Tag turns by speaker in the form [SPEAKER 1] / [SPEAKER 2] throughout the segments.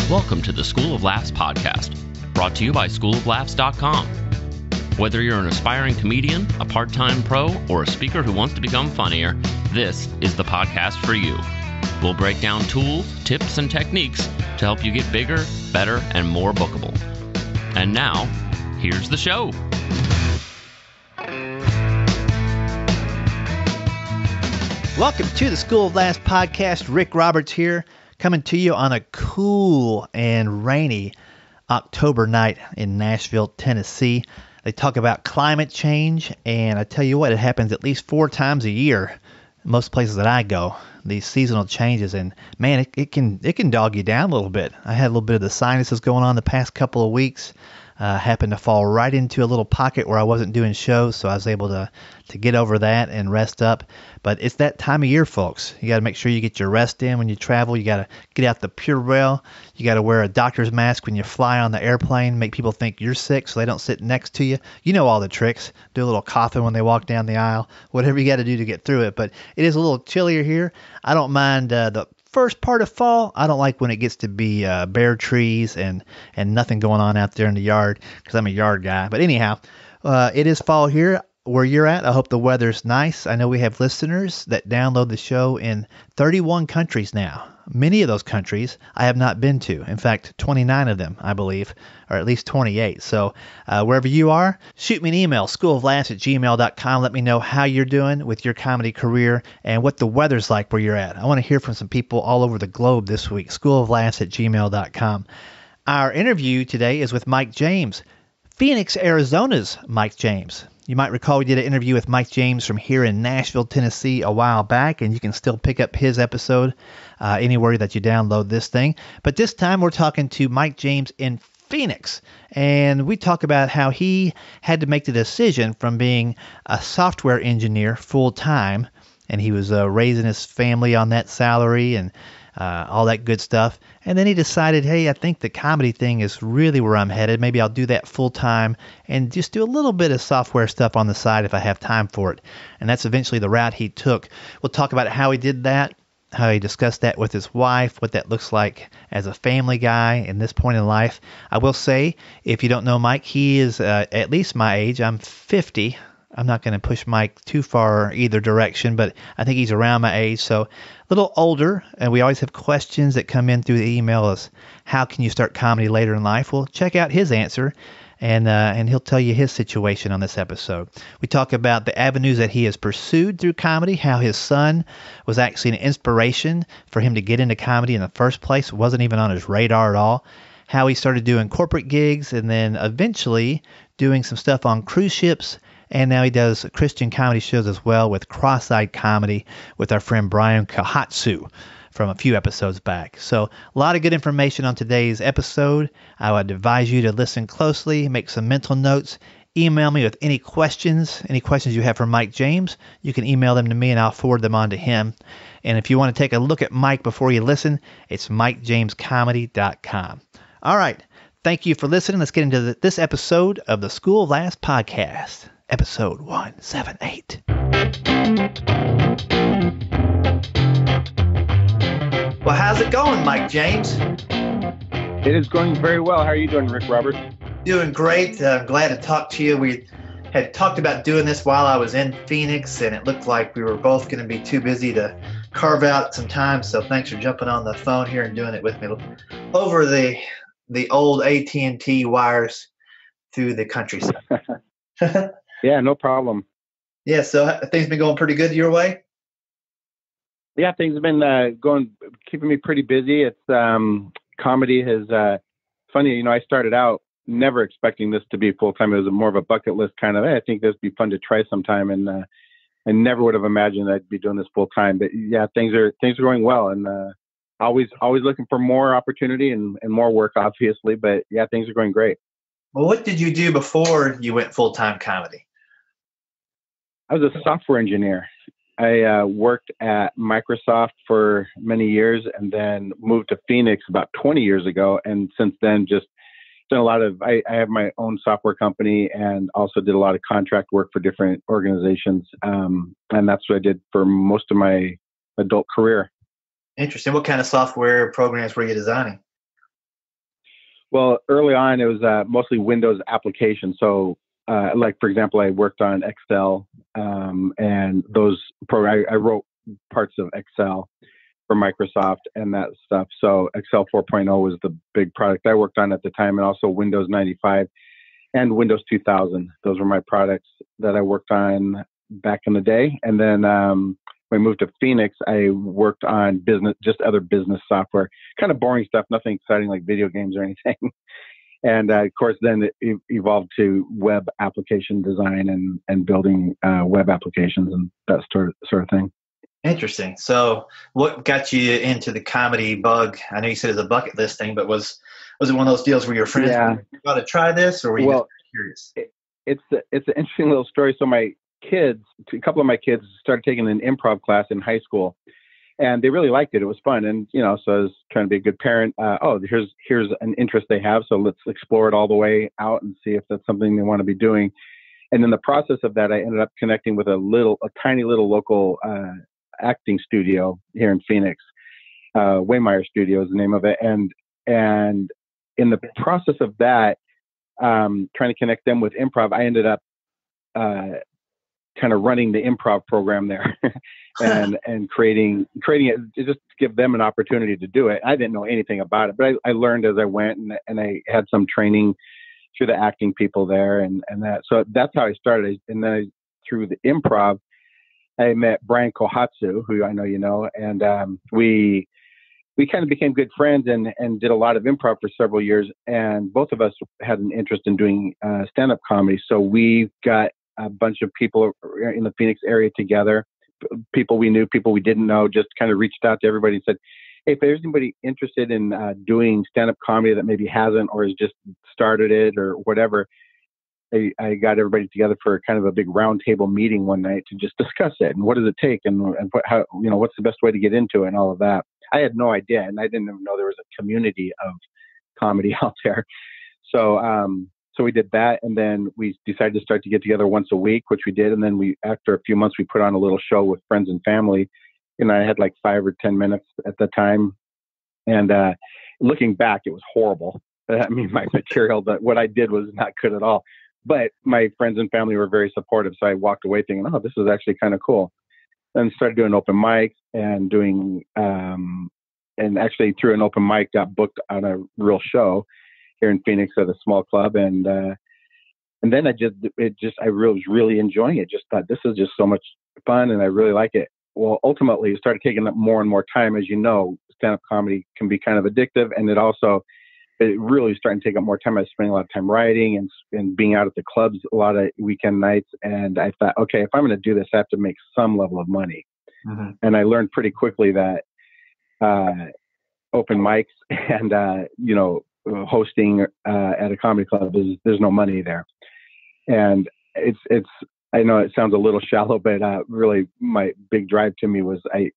[SPEAKER 1] Welcome to the School of Laughs podcast, brought to you by schooloflaughs.com. Whether you're an aspiring comedian, a part-time pro, or a speaker who wants to become funnier, this is the podcast for you. We'll break down tools, tips, and techniques to help you get bigger, better, and more bookable. And now, here's the show.
[SPEAKER 2] Welcome to the School of Laughs podcast. Rick Roberts here, coming to you on a cool and rainy October night in Nashville, Tennessee. They talk about climate change, and I tell you what, it happens at least 4 times a year. Most places that I go, these seasonal changes, and man, it can dog you down a little bit. I had a little bit of the sinuses going on the past couple of weeks. Happened to fall right into a little pocket where I wasn't doing shows, so I was able to get over that and rest up. But it's that time of year, folks. You got to make sure you get your rest in when you travel. You got to get out the Purell. You got to wear a doctor's mask when you fly on the airplane, make people think you're sick so they don't sit next to you. You know all the tricks. Do a little coughing when they walk down the aisle, whatever you got to do to get through it. But it is a little chillier here. I don't mind the first part of fall. I don't like when it gets to be bare trees and nothing going on out there in the yard, because I'm a yard guy. But anyhow, it is fall here where you're at. I hope the weather's nice. I know we have listeners that download the show in 31 countries now. Many of those countries I have not been to. In fact, 29 of them, I believe, or at least 28. So wherever you are, shoot me an email, schooloflaughs@gmail.com. Let me know how you're doing with your comedy career and what the weather's like where you're at. I want to hear from some people all over the globe this week, schooloflaughs@gmail.com. Our interview today is with Mike James, Phoenix, Arizona's Mike James. You might recall we did an interview with Mike James from here in Nashville, Tennessee a while back, and you can still pick up his episode anywhere that you download this thing. But this time we're talking to Mike James in Phoenix, and we talk about how he had to make the decision from being a software engineer full-time, and he was raising his family on that salary and all that good stuff. And then he decided, hey, I think the comedy thing is really where I'm headed. Maybe I'll do that full time and just do a little bit of software stuff on the side if I have time for it. And that's eventually the route he took. We'll talk about how he did that, how he discussed that with his wife, what that looks like as a family guy in this point in life. I will say, if you don't know Mike, he is at least my age. I'm 50. I'm not going to push Mike too far either direction, but I think he's around my age, so a little older. And we always have questions that come in through the email as, how can you start comedy later in life? Well, check out his answer, and he'll tell you his situation on this episode. We talk about the avenues that he has pursued through comedy, how his son was actually an inspiration for him to get into comedy in the first place. It wasn't even on his radar at all. How he started doing corporate gigs and then eventually doing some stuff on cruise ships. And now he does Christian comedy shows as well with Crossside Comedy with our friend Brian Kohatsu from a few episodes back. So a lot of good information on today's episode. I would advise you to listen closely, make some mental notes, email me with any questions you have for Mike James. You can email them to me and I'll forward them on to him. And if you want to take a look at Mike before you listen, it's MikeJamesComedy.com. All right. Thank you for listening. Let's get into this episode of the School of Laughs podcast. Episode 178. Well, how's it going, Mike James?
[SPEAKER 3] It is going very well. How are you doing, Rick Roberts?
[SPEAKER 2] Doing great. I'm glad to talk to you. We had talked about doing this while I was in Phoenix, and it looked like we were both going to be too busy to carve out some time. So thanks for jumping on the phone here and doing it with me over the old AT&T wires through the countryside.
[SPEAKER 3] Yeah, no problem.
[SPEAKER 2] Yeah, so things been going pretty good your way?
[SPEAKER 3] Yeah, things have been keeping me pretty busy. It's comedy has funny. I started out never expecting this to be full time. It was more of a bucket list kind of. Hey, I think this would be fun to try sometime, and I never would have imagined I'd be doing this full time. But yeah, things are going well, and always looking for more opportunity and more work, obviously. But yeah, things are going great.
[SPEAKER 2] Well, what did you do before you went full time comedy?
[SPEAKER 3] I was a software engineer. I worked at Microsoft for many years and then moved to Phoenix about 20 years ago. And since then, just done a lot of, I have my own software company and also did a lot of contract work for different organizations. And that's what I did for most of my adult career.
[SPEAKER 2] Interesting. What kind of software programs were you designing?
[SPEAKER 3] Well, early on, it was mostly Windows applications. So, like, for example, I worked on Excel, and I wrote parts of Excel for Microsoft and that stuff. So Excel 4.0 was the big product I worked on at the time, and also Windows 95 and Windows 2000. Those were my products that I worked on back in the day. And then when I moved to Phoenix, I worked on just other business software, kind of boring stuff, nothing exciting like video games or anything. And of course, then it evolved to web application design and building web applications and that sort of thing.
[SPEAKER 2] Interesting. So what got you into the comedy bug? I know you said it's a bucket list thing, but was it one of those deals where your friends were about to try this, or were you just curious?
[SPEAKER 3] It's an interesting little story. So a couple of my kids started taking an improv class in high school, and they really liked it. It was fun. And, so I was trying to be a good parent. Here's an interest they have. So let's explore it all the way out and see if that's something they want to be doing. And in the process of that, I ended up connecting with a tiny little local acting studio here in Phoenix. Waymire Studio is the name of it. And in the process of that, trying to connect them with improv, I ended up kind of running the improv program there and creating it just to give them an opportunity to do it. I didn't know anything about it, but I learned as I went, and I had some training through the acting people there and that. So that's how I started. And then through the improv, I met Brian Kohatsu, who I know you know, and we kind of became good friends and did a lot of improv for several years. And both of us had an interest in doing stand-up comedy. So we got a bunch of people in the Phoenix area together, people we knew, people we didn't know, just kind of reached out to everybody and said, hey, if there's anybody interested in doing stand-up comedy that maybe hasn't or has just started it or whatever, I got everybody together for kind of a big roundtable meeting one night to just discuss it and what does it take and what's the best way to get into it and all of that. I had no idea, and I didn't even know there was a community of comedy out there. So we did that, and then we decided to start to get together once a week, which we did. And then after a few months, we put on a little show with friends and family. And I had like 5 or 10 minutes at the time. And looking back, it was horrible. I mean, my material, what I did was not good at all. But my friends and family were very supportive. So I walked away thinking, oh, this is actually kind of cool. And started doing open mics and doing, and actually through an open mic, got booked on a real show here in Phoenix at a small club. And then I was really enjoying it. Just thought this is just so much fun and I really like it. Well, ultimately it started taking up more and more time. As you know, stand-up comedy can be kind of addictive, and it really started to take up more time. I was spending a lot of time writing and being out at the clubs a lot of weekend nights. And I thought, okay, if I'm going to do this, I have to make some level of money. Mm-hmm. And I learned pretty quickly that open mics and, hosting at a comedy club there's no money there. And it's I know it sounds a little shallow, but really my big drive to me was I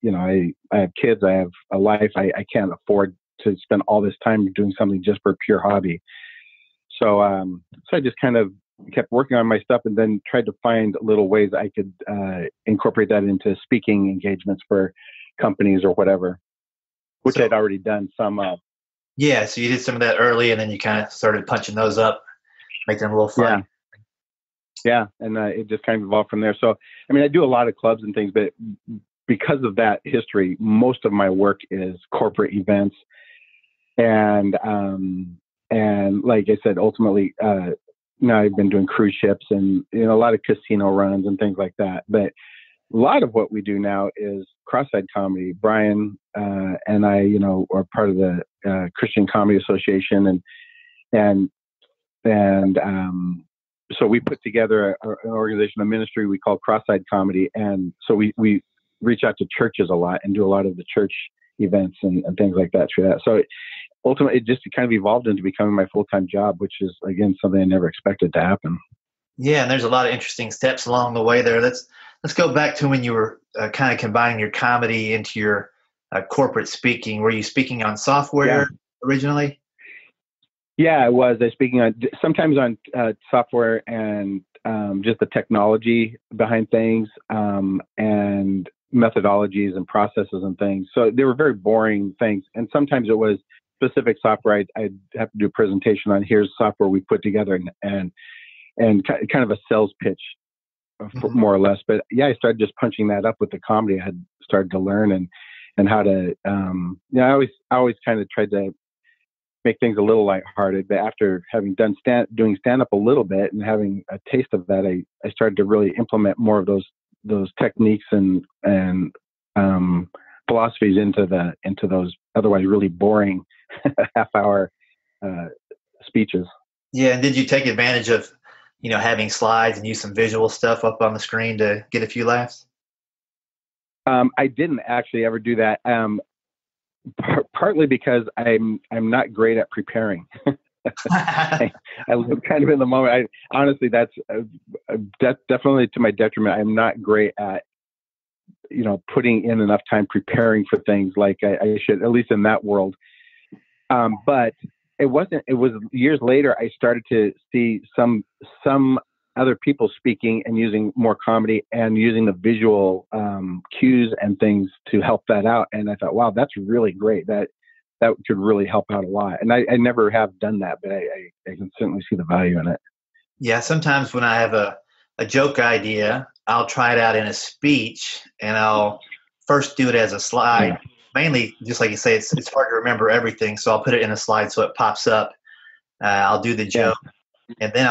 [SPEAKER 3] have kids, I have a life, I can't afford to spend all this time doing something just for pure hobby. So I just kind of kept working on my stuff and then tried to find little ways I could incorporate that into speaking engagements for companies or whatever, which I'd already done some of.
[SPEAKER 2] Yeah, so you did some of that early, and then you kind of started punching those up, make them a little fun.
[SPEAKER 3] Yeah, and it just kind of evolved from there. So, I mean, I do a lot of clubs and things, but because of that history, most of my work is corporate events. And like I said, ultimately, now I've been doing cruise ships and a lot of casino runs and things like that. But a lot of what we do now is Crossside Comedy. Brian and I, are part of the Christian Comedy Association, and so we put together an organization, a ministry we call Crossside Comedy, and so we reach out to churches a lot and do a lot of the church events and things like that through that. So ultimately, it just kind of evolved into becoming my full-time job, which is again something I never expected to happen.
[SPEAKER 2] Yeah, and there's a lot of interesting steps along the way there. Let's go back to when you were kind of combining your comedy into your corporate speaking. Were you speaking on software originally?
[SPEAKER 3] Yeah, I was. I was speaking sometimes on software and just the technology behind things and methodologies and processes and things. So they were very boring things. And sometimes it was specific software I'd have to do a presentation on. Here's software we put together and kind of a sales pitch, more or less. But yeah, I started just punching that up with the comedy. I had started to learn and how to, I always kind of tried to make things a little lighthearted. But after having done doing stand up a little bit and having a taste of that, I started to really implement more of those techniques and philosophies into those otherwise really boring half-hour speeches.
[SPEAKER 2] Yeah, and did you take advantage of, having slides and use some visual stuff up on the screen to get a few laughs?
[SPEAKER 3] I didn't actually ever do that. Partly because I'm not great at preparing. I live kind of in the moment. Honestly, that's definitely to my detriment. I'm not great at, putting in enough time preparing for things like I should, at least in that world. But it was years later, I started to see some other people speaking and using more comedy and using the visual cues and things to help that out. And I thought, wow, that's really great. That could really help out a lot. And I never have done that, but I can certainly see the value in it. Yeah.
[SPEAKER 2] Sometimes when I have a joke idea, I'll try it out in a speech and I'll first do it as a slide. Yeah. Mainly, just like you say, it's hard to remember everything. So I'll put it in a slide so it pops up. I'll do the joke. Yeah. And then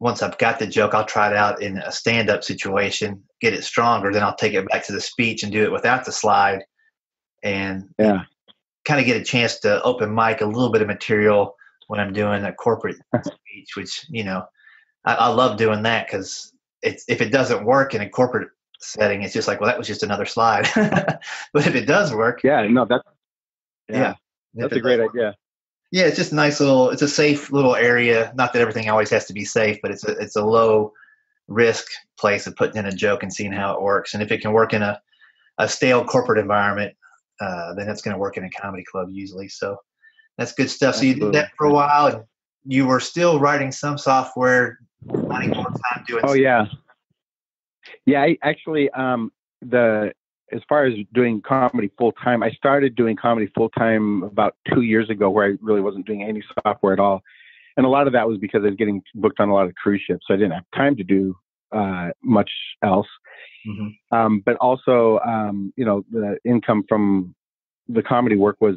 [SPEAKER 2] once I've got the joke, I'll try it out in a stand-up situation, get it stronger. Then I'll take it back to the speech and do it without the slide and kind of get a chance to open mic a little bit of material when I'm doing a corporate speech, which, I love doing that because if it doesn't work in a corporate setting, it's just like, well, that was just another slide. But if it does work.
[SPEAKER 3] That's a great idea.
[SPEAKER 2] Yeah, it's just it's a safe little area. Not that everything always has to be safe, but it's a low risk place of putting in a joke and seeing how it works. And if it can work in a stale corporate environment, then it's going to work in a comedy club usually. So that's good stuff. So you did that for a while and you were still writing some software, finding more time doing stuff.
[SPEAKER 3] Yeah. Yeah, I actually, as far as doing comedy full time, I started doing comedy full time about 2 years ago, where I really wasn't doing any software at all, and a lot of that was because I was getting booked on a lot of cruise ships, so I didn't have time to do much else. Mm-hmm. But also, the income from the comedy work was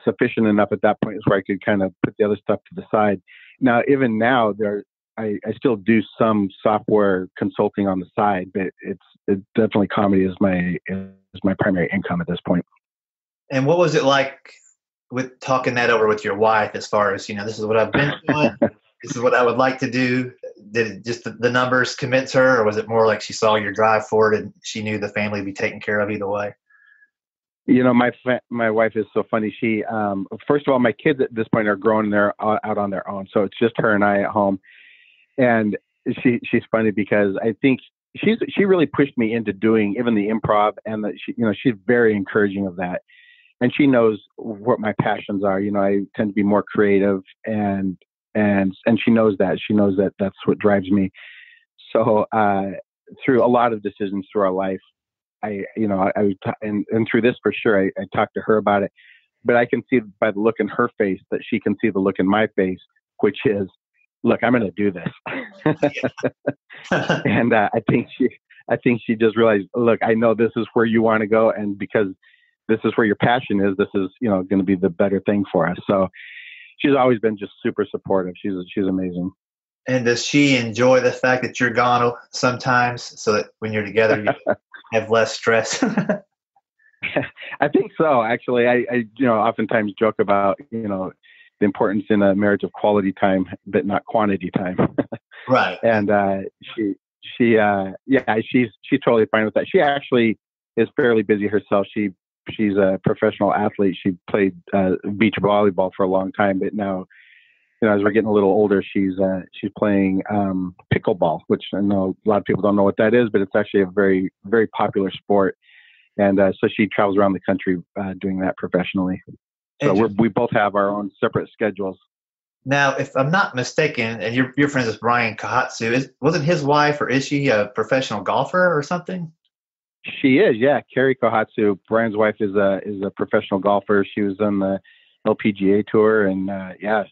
[SPEAKER 3] sufficient enough at that point, where I could kind of put the other stuff to the side. Now, even now, I still do some software consulting on the side, but it's definitely comedy is my primary income at this point.
[SPEAKER 2] And what was it like with talking that over with your wife as far as, this is what I've been doing, this is what I would like to do? Did it just the numbers convince her, or was it more like she saw your drive for it and she knew the family would be taken care of either way?
[SPEAKER 3] My wife is so funny. She, first of all, my kids at this point are grown. They're out on their own. So it's just her and I at home. And she's funny because I think she really pushed me into doing even the improv, and she's very encouraging of that. And she knows what my passions are. I tend to be more creative, and she knows that. She knows that that's what drives me. So through a lot of decisions through our life, and through this for sure, I talked to her about it. But I can see by the look in her face that she can see the look in my face, which is, look, I'm going to do this. And I think she just realized, look, I know this is where you want to go. And because this is where your passion is, this is, going to be the better thing for us. So she's always been just super supportive. She's amazing.
[SPEAKER 2] And does she enjoy the fact that you're gone sometimes, so that when you're together, you have less stress?
[SPEAKER 3] I think so. Actually, I oftentimes joke about, the importance in a marriage of quality time, but not quantity time.
[SPEAKER 2] Right.
[SPEAKER 3] And she's totally fine with that. She actually is fairly busy herself. She's a professional athlete. She played beach volleyball for a long time, but now, as we're getting a little older, she's playing pickleball, which I know a lot of people don't know what that is, but it's actually a very, very popular sport. And so she travels around the country doing that professionally. So we both have our own separate schedules.
[SPEAKER 2] Now, if I'm not mistaken, and you're friends with Brian Kohatsu, wasn't his wife, or is she a professional golfer or something?
[SPEAKER 3] She is, yeah. Carrie Kohatsu, Brian's wife, is a professional golfer. She was on the LPGA tour, and yeah.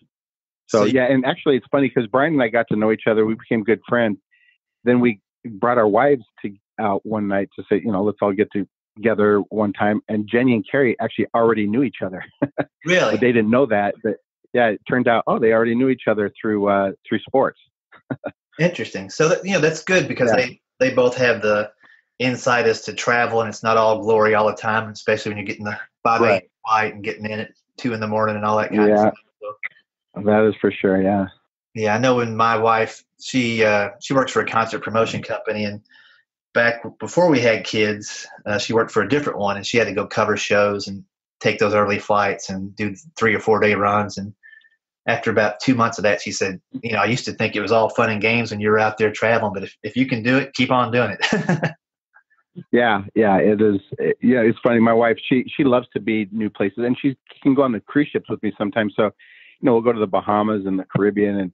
[SPEAKER 3] So yeah, and actually it's funny because Brian and I got to know each other. We became good friends. Then we brought our wives out one night to say, let's all get together one time. And Jenny and Carrie actually already knew each other.
[SPEAKER 2] Really?
[SPEAKER 3] But they didn't know that. But yeah, it turned out, they already knew each other through sports.
[SPEAKER 2] Interesting. So that's good because they both have the insight as to travel, and it's not all glory all the time, especially when you're getting the 5 a.m. flight and getting in at 2 a.m. and all that kind of stuff. So,
[SPEAKER 3] that is for sure. Yeah.
[SPEAKER 2] Yeah, I know when my wife, she works for a concert promotion company, and back before we had kids, she worked for a different one, and she had to go cover shows and take those early flights and do 3 or 4 day runs. And after about 2 months of that, she said, I used to think it was all fun and games when you were out there traveling, but if you can do it, keep on doing it.
[SPEAKER 3] Yeah, it is. Yeah, it's funny. My wife, she loves to be new places, and she can go on the cruise ships with me sometimes. So, we'll go to the Bahamas and the Caribbean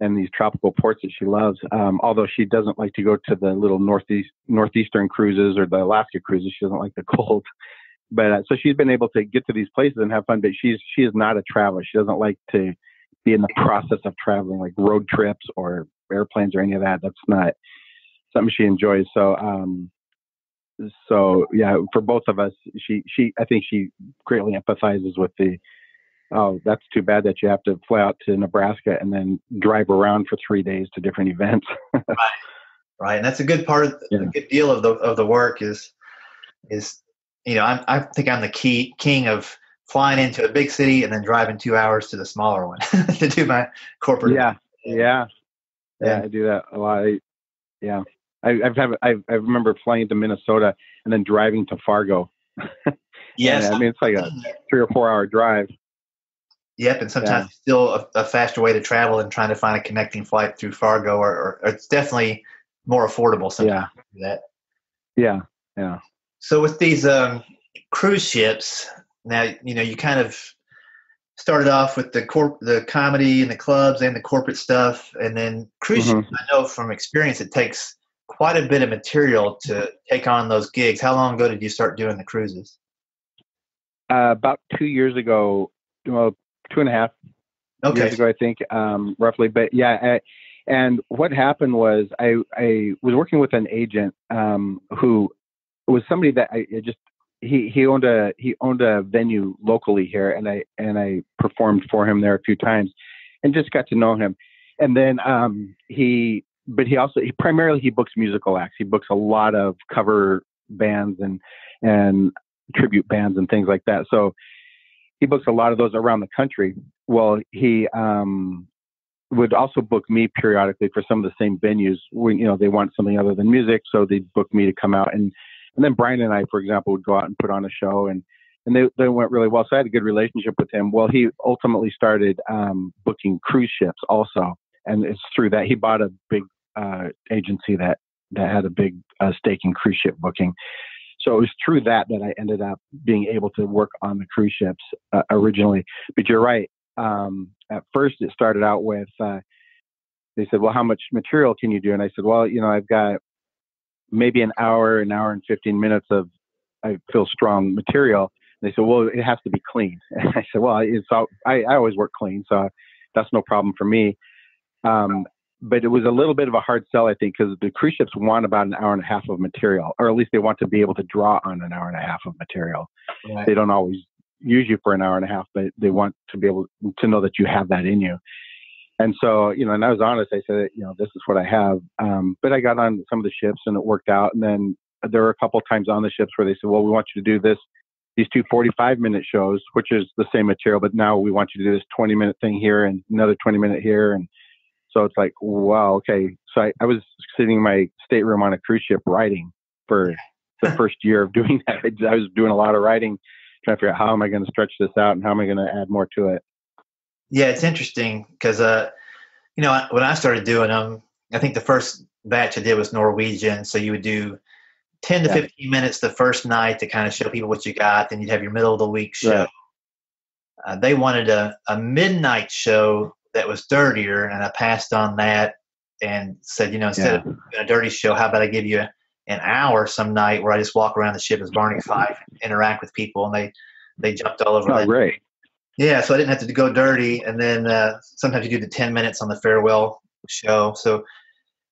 [SPEAKER 3] and these tropical ports that she loves. Although she doesn't like to go to the little northeastern cruises or the Alaska cruises. She doesn't like the cold. But so she's been able to get to these places and have fun. But she is not a traveler. She doesn't like to be in the process of traveling, like road trips or airplanes or any of that. That's not something she enjoys. So yeah, for both of us, I think she greatly empathizes with that's too bad that you have to fly out to Nebraska and then drive around for 3 days to different events.
[SPEAKER 2] Right. And that's a good part of a good deal of the work is I think I'm the king of flying into a big city and then driving 2 hours to the smaller one to do my corporate.
[SPEAKER 3] Yeah. I do that a lot. I remember flying to Minnesota and then driving to Fargo.
[SPEAKER 2] Yes.
[SPEAKER 3] I mean, it's like a 3 or 4 hour drive.
[SPEAKER 2] Yep. And sometimes it's still a faster way to travel than trying to find a connecting flight through Fargo, or it's definitely more affordable sometimes to do that.
[SPEAKER 3] Yeah.
[SPEAKER 2] So with these cruise ships, now, you kind of started off with the comedy and the clubs and the corporate stuff, and then cruise ships, I know from experience, it takes quite a bit of material to take on those gigs. How long ago did you start doing the cruises?
[SPEAKER 3] About 2 years ago, 2.5 years ago, I think, roughly. But yeah, and what happened was I was working with an agent who was somebody that he owned a venue locally here, and I performed for him there a few times, and just got to know him. And then he primarily books musical acts. He books a lot of cover bands and tribute bands and things like that. So he books a lot of those around the country. Well, he would also book me periodically for some of the same venues when they want something other than music, so they'd book me to come out. And then Brian and I, for example, would go out and put on a show, and they went really well. So I had a good relationship with him. Well, he ultimately started booking cruise ships also, and it's through that he bought a big agency that had a big stake in cruise ship booking. So it was through that I ended up being able to work on the cruise ships originally. But you're right. At first, it started out with they said, "Well, how much material can you do?" And I said, "Well, I've got maybe an hour and 15 minutes of I feel strong material." And they said, "Well, it has to be clean." And I said, "Well, I always work clean, so that's no problem for me." But it was a little bit of a hard sell, I think, because the cruise ships want about an hour and a half of material, or at least they want to be able to draw on an hour and a half of material. Right. They don't always use you for an hour and a half, but they want to be able to know that you have that in you. And so, and I was honest. I said, this is what I have. But I got on some of the ships and it worked out. And then there were a couple of times on the ships where they said, "Well, we want you to do these 2 45-minute shows, which is the same material, but now we want you to do this 20-minute thing here and another 20-minute here." And so it's like, wow, okay. So I was sitting in my stateroom on a cruise ship writing for the first year of doing that. I was doing a lot of writing, trying to figure out how am I going to stretch this out and how am I going to add more to it.
[SPEAKER 2] Yeah, it's interesting because, when I started doing them, I think the first batch I did was Norwegian. So you would do 10 to 15 minutes the first night to kind of show people what you got. Then you'd have your middle of the week show. Right. They wanted a midnight show that was dirtier, and I passed on that and said, instead of doing a dirty show, how about I give you an hour some night where I just walk around the ship as Barney Fife and interact with people, and they jumped all over that.
[SPEAKER 3] Great.
[SPEAKER 2] Yeah, so I didn't have to go dirty, and then sometimes you do the 10 minutes on the farewell show. So,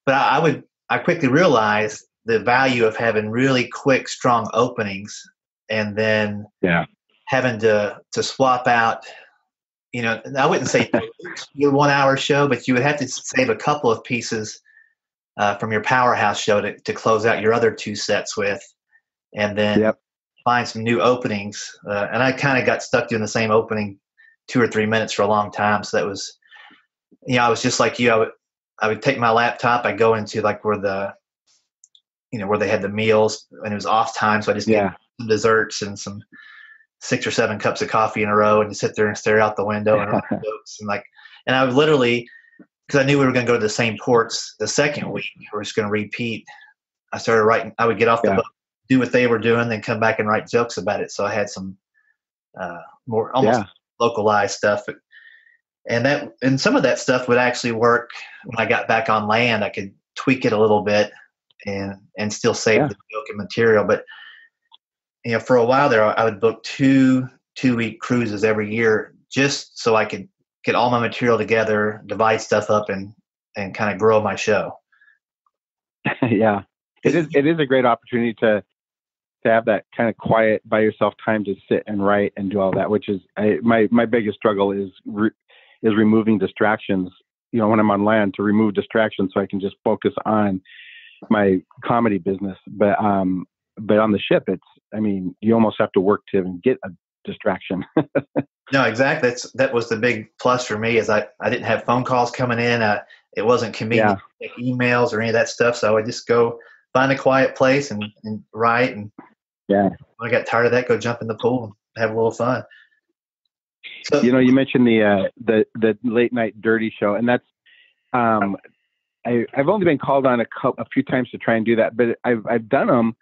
[SPEAKER 2] but I quickly realized the value of having really quick, strong openings, and then
[SPEAKER 3] Yeah.
[SPEAKER 2] having to swap out. I wouldn't say your 1 hour show, but you would have to save a couple of pieces from your powerhouse show to close out your other two sets with, and then
[SPEAKER 3] Yep.
[SPEAKER 2] find some new openings. And I kind of got stuck doing the same opening 2 or 3 minutes for a long time. So that was, I was just like you. I would take my laptop. I go into like where where they had the meals, and it was off time. So I just get some desserts and some 6 or 7 cups of coffee in a row, and you sit there and stare out the window and write jokes and I would literally, because I knew we were going to go to the same ports the second week, we were just going to repeat. I started writing. I would get off the boat, do what they were doing, then come back and write jokes about it. So I had some more almost localized stuff, and some of that stuff would actually work when I got back on land. I could tweak it a little bit and still save the joke and material. But for a while there, I would book 2-week cruises every year just so I could get all my material together, divide stuff up, and kind of grow my show.
[SPEAKER 3] Yeah, it is a great opportunity to have that kind of quiet by yourself time to sit and write and do all that, which is my biggest struggle is removing distractions. When I'm on land, to remove distractions so I can just focus on my comedy business. But on the ship, you almost have to work to get a distraction.
[SPEAKER 2] No, exactly. That was the big plus for me, is I didn't have phone calls coming in. It wasn't convenient to get emails or any of that stuff. So I would just go find a quiet place and write. And when I got tired of that, go jump in the pool and have a little fun. So,
[SPEAKER 3] you mentioned the late night dirty show, and that's I've only been called on a few times to try and do that, but I've done them.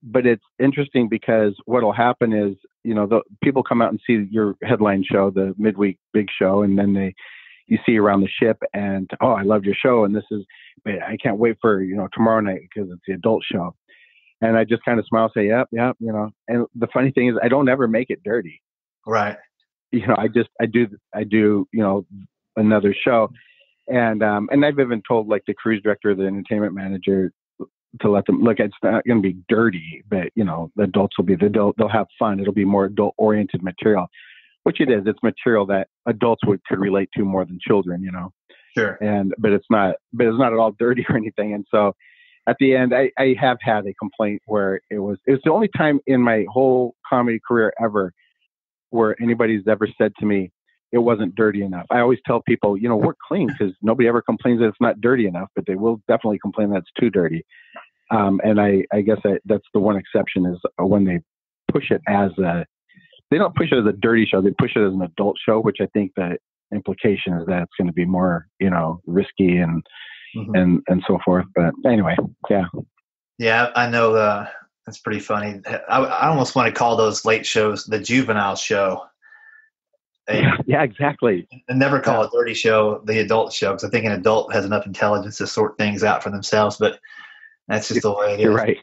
[SPEAKER 3] But it's interesting because what'll happen is, the people come out and see your headline show, the midweek big show, and then you see around the ship, and I loved your show, and I can't wait for tomorrow night because it's the adult show. And I just kind of smile, say, yep. And the funny thing is, I don't ever make it dirty.
[SPEAKER 2] Right.
[SPEAKER 3] I do another show, and I've even told like the cruise director, the entertainment manager, to let them look. It's not going to be dirty, but the adults will they'll have fun. It'll be more adult oriented material, which it is. It's material that adults could relate to more than children.
[SPEAKER 2] Sure.
[SPEAKER 3] But it's not at all dirty or anything. And so at the end, I have had a complaint where it was the only time in my whole comedy career ever where anybody's ever said to me it wasn't dirty enough. I always tell people, we're clean, because nobody ever complains that it's not dirty enough, but they will definitely complain that it's too dirty. And I guess that's the one exception, is when they push it they don't push it as a dirty show. They push it as an adult show, which I think the implication is that it's going to be more, risky and so forth. But anyway, yeah.
[SPEAKER 2] Yeah, I know that's pretty funny. I almost want to call those late shows the juvenile show.
[SPEAKER 3] Yeah, exactly.
[SPEAKER 2] And never call a dirty show the adult show, because I think an adult has enough intelligence to sort things out for themselves. But that's just the way it is.
[SPEAKER 3] You're right.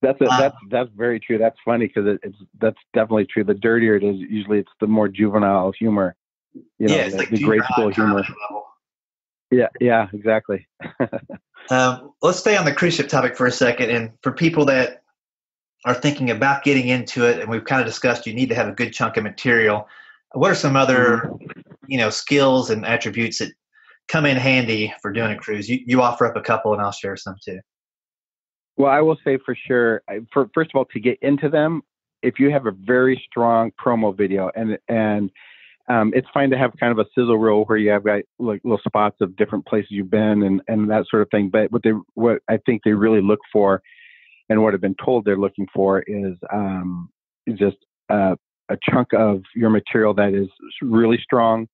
[SPEAKER 3] That's very true. That's funny, because that's definitely true. The dirtier it is, usually it's the more juvenile humor.
[SPEAKER 2] It's like
[SPEAKER 3] the grade school humor. Yeah, exactly.
[SPEAKER 2] Let's stay on the cruise ship topic for a second. And for people that are thinking about getting into it, and we've kind of discussed, you need to have a good chunk of material. What are some other, skills and attributes that come in handy for doing a cruise? You offer up a couple, and I'll share some too.
[SPEAKER 3] Well, I will say for sure, first of all, to get into them, if you have a very strong promo video, and it's fine to have kind of a sizzle reel where you have like little spots of different places you've been and that sort of thing. But what I think they really look for, and what I've been told they're looking for, is just a chunk of your material that is really strong,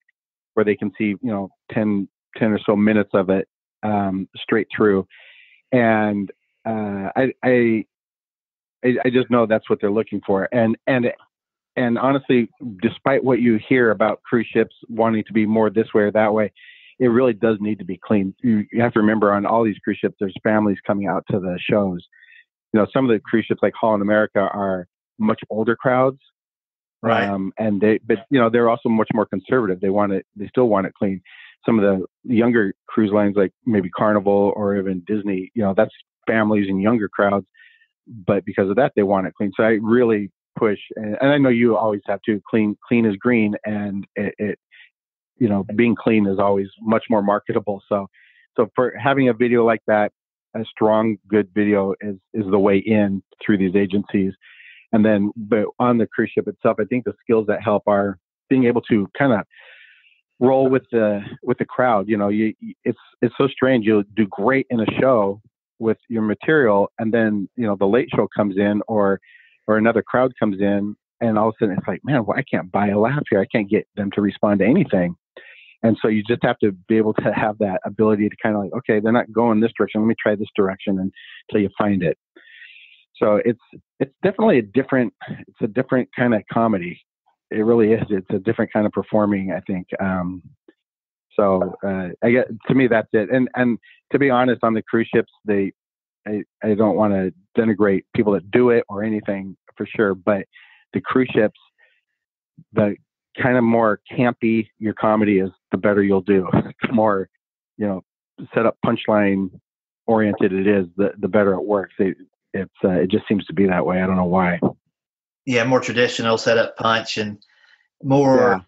[SPEAKER 3] where they can see 10 or so minutes of it straight through. And I just know that's what they're looking for. And honestly, despite what you hear about cruise ships wanting to be more this way or that way, it really does need to be clean. You have to remember, on all these cruise ships, there's families coming out to the shows. Some of the cruise ships like Holland America are much older crowds.
[SPEAKER 2] Right.
[SPEAKER 3] But they're also much more conservative. They still want it clean. Some of the younger cruise lines, like maybe Carnival or even Disney, that's families and younger crowds. But because of that, they want it clean. So I really push, and I know you always have to clean is green, and being clean is always much more marketable. So for having a video like that, a strong, good video is the way in through these agencies. And then, but on the cruise ship itself, I think the skills that help are being able to kind of roll with the crowd. It's so strange. You'll do great in a show with your material, and then the late show comes in, or another crowd comes in, and all of a sudden it's like, man, I can't buy a laugh here. I can't get them to respond to anything. And so you just have to be able to have that ability to kind of like, okay, they're not going this direction. Let me try this direction until you find it. So it's definitely a different kind of comedy. It really is. It's a different kind of performing, I think. To me, that's it. And to be honest, on the cruise ships, I don't want to denigrate people that do it or anything for sure, but the cruise ships, the kind of more campy your comedy is, the better you'll do. The more, set up punchline oriented it is, the better it works. It just seems to be that way. I don't know why.
[SPEAKER 2] Yeah, more traditional setup punch and more,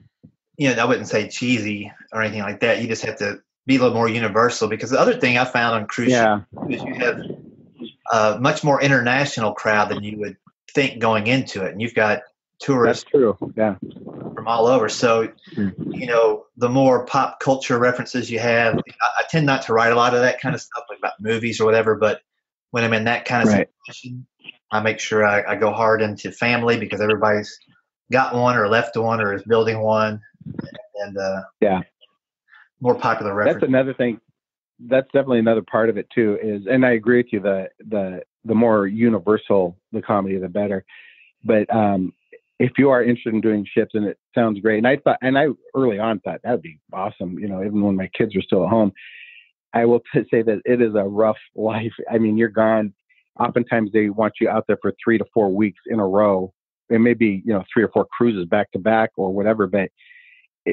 [SPEAKER 2] I wouldn't say cheesy or anything like that. You just have to be a little more universal, because the other thing I found on cruise ships is you have a much more international crowd than you would think going into it. And you've got tourists from all over. So, the more pop culture references you have, I tend not to write a lot of that kind of stuff, like about movies or whatever, but when I'm in that kind of situation, I make sure I go hard into family, because everybody's got one or left one or is building one. And more popular reference.
[SPEAKER 3] That's another thing. That's definitely another part of it too, and I agree with you, the more universal the comedy, the better. But if you are interested in doing ships, and it sounds great, and I early on thought that would be awesome, even when my kids were still at home. I will say that it is a rough life. I mean, you're gone. Oftentimes they want you out there for 3 to 4 weeks in a row. It may be, 3 or 4 cruises back to back or whatever, but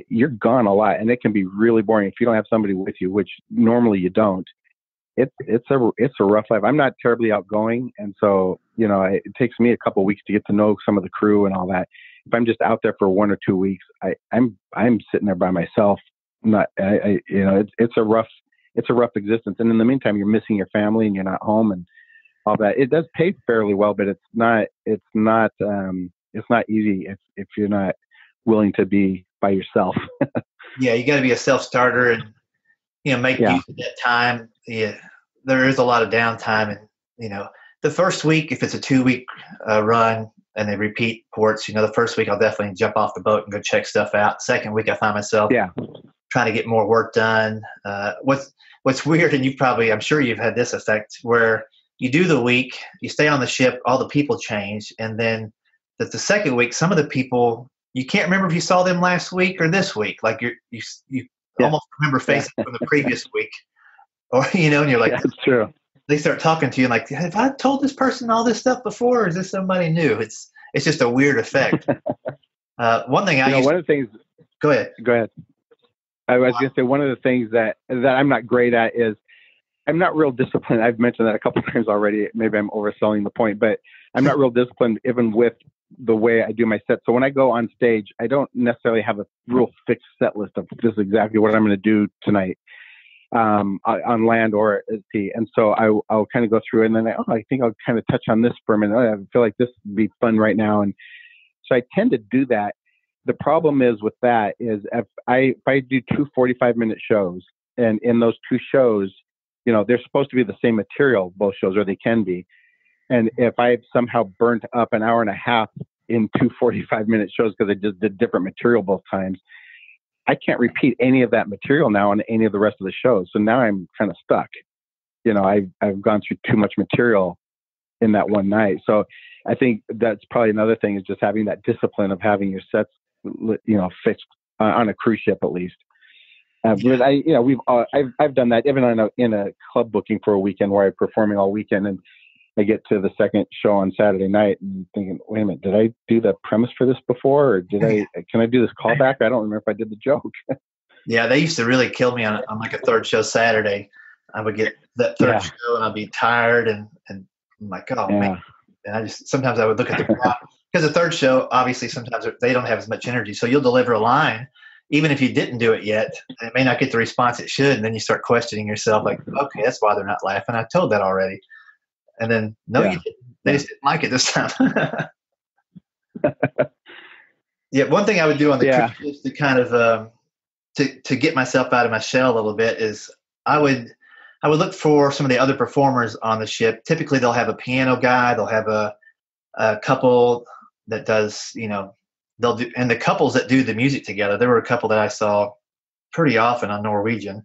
[SPEAKER 3] you're gone a lot, and it can be really boring if you don't have somebody with you, which normally you don't. It's a rough life. I'm not terribly outgoing, and so it takes me a couple of weeks to get to know some of the crew and all that. If I'm just out there for 1 or 2 weeks, I'm sitting there by myself. It's a rough existence, and in the meantime, you're missing your family and you're not home and all that. It does pay fairly well, but it's not easy if you're not willing to be by yourself.
[SPEAKER 2] Yeah, you got to be a self-starter and make use of that time. Yeah, there is a lot of downtime, and the first week, if it's a 2-week run and they repeat ports, the first week I'll definitely jump off the boat and go check stuff out. Second week I find myself trying to get more work done. What's weird, and I'm sure you've had this effect, where you do the week, you stay on the ship, all the people change, and then the second week, some of the people, you can't remember if you saw them last week or this week. Like you almost remember faces from the previous week, or and you're like,
[SPEAKER 3] that's true.
[SPEAKER 2] They start talking to you like, have I told this person all this stuff before, or is this somebody new? It's just a weird effect. One thing
[SPEAKER 3] one of the things.
[SPEAKER 2] Go ahead.
[SPEAKER 3] I was going to say, one of the things that I'm not great at is I'm not real disciplined. I've mentioned that a couple of times already. Maybe I'm overselling the point, but I'm not real disciplined even with the way I do my set. So when I go on stage, I don't necessarily have a real fixed set list of this is exactly what I'm going to do tonight on land or at sea. And so I'll kind of go through and then I think I'll kind of touch on this for a minute. I feel like this would be fun right now. And so I tend to do that. The problem is with that is if I do 2 45-minute shows, and in those 2 shows, they're supposed to be the same material, both shows, or they can be. And if I've somehow burnt up an hour and a half in 2 45-minute shows because I just did different material both times, I can't repeat any of that material now on any of the rest of the shows. So now I'm kind of stuck. I've gone through too much material in that one night. So I think that's probably another thing, is just having that discipline of having your sets, fixed on a cruise ship at least. Because I've done that even in a club booking for a weekend where I'm performing all weekend, and I get to the second show on Saturday night and thinking, wait a minute, did I do the premise for this before, or can I do this callback? I don't remember if I did the joke.
[SPEAKER 2] Yeah, they used to really kill me on like a third show Saturday. I would get that third show and I'd be tired and I'm like, oh man. And sometimes I would look at the clock because the third show, obviously sometimes they don't have as much energy. So you'll deliver a line, even if you didn't do it yet, it may not get the response it should. And then you start questioning yourself like, okay, that's why they're not laughing. I told that already. And then, you didn't. They just didn't like it this time. One thing I would do on the trip is to kind of to get myself out of my shell a little bit is I would look for some of the other performers on the ship. Typically, they'll have a piano guy. They'll have a couple that does, they'll do, and the couples that do the music together. There were a couple that I saw pretty often on Norwegian.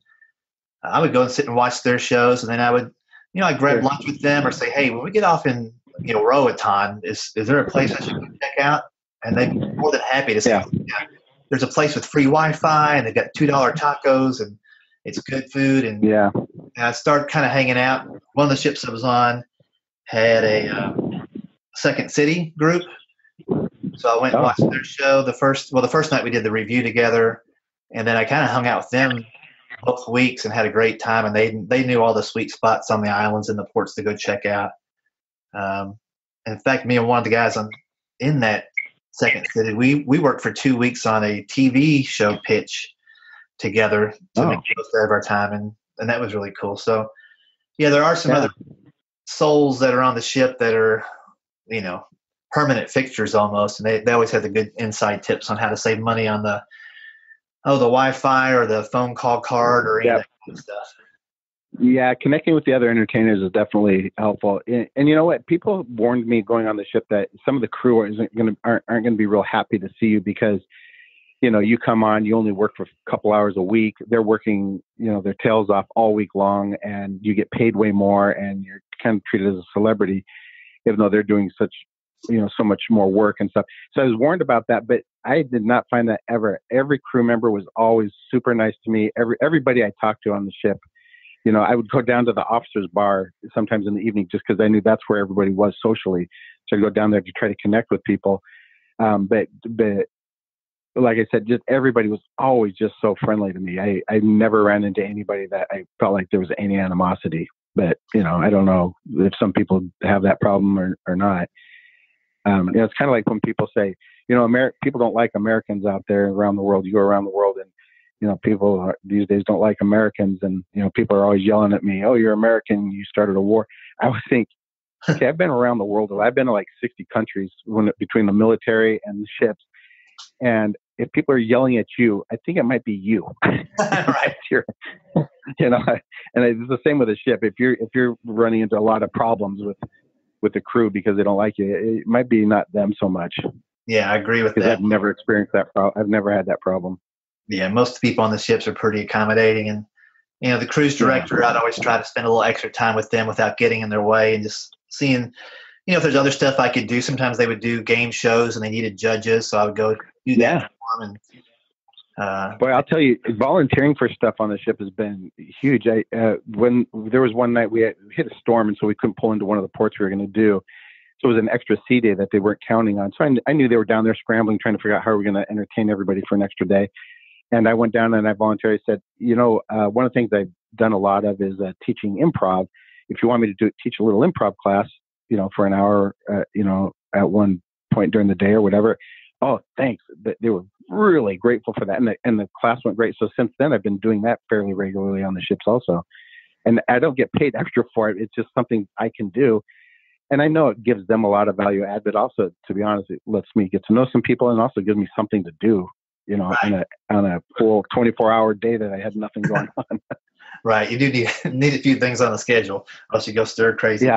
[SPEAKER 2] I would go and sit and watch their shows, and then I would. I'd grab lunch with them or say, hey, when we get off in, Roatan, is there a place I should go check out? And they'd be more than happy to say, there's a place with free Wi-Fi and they've got $2 tacos and it's good food. And I started kind of hanging out. One of the ships I was on had a Second City group. So I went and watched their show. The first night we did the review together. And then I kind of hung out with them both weeks and had a great time, and they knew all the sweet spots on the islands and the ports to go check out. In fact, me and one of the guys in that Second City, we worked for 2 weeks on a TV show pitch together to make the most out of our time, and that was really cool. So there are some other souls that are on the ship that are permanent fixtures almost, and they always have the good inside tips on how to save money on the Wi-Fi or the phone call card or any of that kind of stuff.
[SPEAKER 3] Yeah, connecting with the other entertainers is definitely helpful. And you know what? People warned me going on the ship that some of the crew aren't going to be real happy to see you because, you come on, you only work for a couple hours a week. They're working, their tails off all week long, and you get paid way more, and you're kind of treated as a celebrity, even though they're doing such, so much more work and stuff. So I was warned about that, but I did not find that ever. Every crew member was always super nice to me. Everybody I talked to on the ship, I would go down to the officers' bar sometimes in the evening just because I knew that's where everybody was socially. So I'd go down there to try to connect with people. But like I said, just everybody was always just so friendly to me. I never ran into anybody that I felt like there was any animosity. But, I don't know if some people have that problem or not. It's kind of like when people say, people don't like Americans out there around the world. You go around the world and, people these days don't like Americans. And, people are always yelling at me, oh, you're American. You started a war. I would think, okay, I've been around the world. I've been to like 60 countries between the military and the ships. And if people are yelling at you, I think it might be you. Right. And it's the same with a ship. If you're running into a lot of problems with the crew because they don't like you, it might be not them so much.
[SPEAKER 2] Yeah, I agree with that.
[SPEAKER 3] I've never experienced that. I've never had that problem.
[SPEAKER 2] Yeah, most people on the ships are pretty accommodating, and the cruise director, I'd always try to spend a little extra time with them without getting in their way and just seeing, if there's other stuff I could do. Sometimes they would do game shows and they needed judges, so I would go do that for them.
[SPEAKER 3] Boy, I'll tell you, volunteering for stuff on the ship has been huge. When there was one night we hit a storm, and so we couldn't pull into one of the ports we were going to do. So it was an extra sea day that they weren't counting on. So I knew they were down there scrambling, trying to figure out how we're going to entertain everybody for an extra day. And I went down and I voluntarily said, one of the things I've done a lot of is teaching improv. If you want me to teach a little improv class, for an hour, at one point during the day or whatever. Oh, thanks. They were really grateful for that. And the class went great. So since then, I've been doing that fairly regularly on the ships also. And I don't get paid extra for it. It's just something I can do. And I know it gives them a lot of value add, but also, to be honest, it lets me get to know some people and also gives me something to do, right. on a full 24-hour day that I had nothing going on.
[SPEAKER 2] Right. You do need a few things on the schedule, or else you go stir crazy.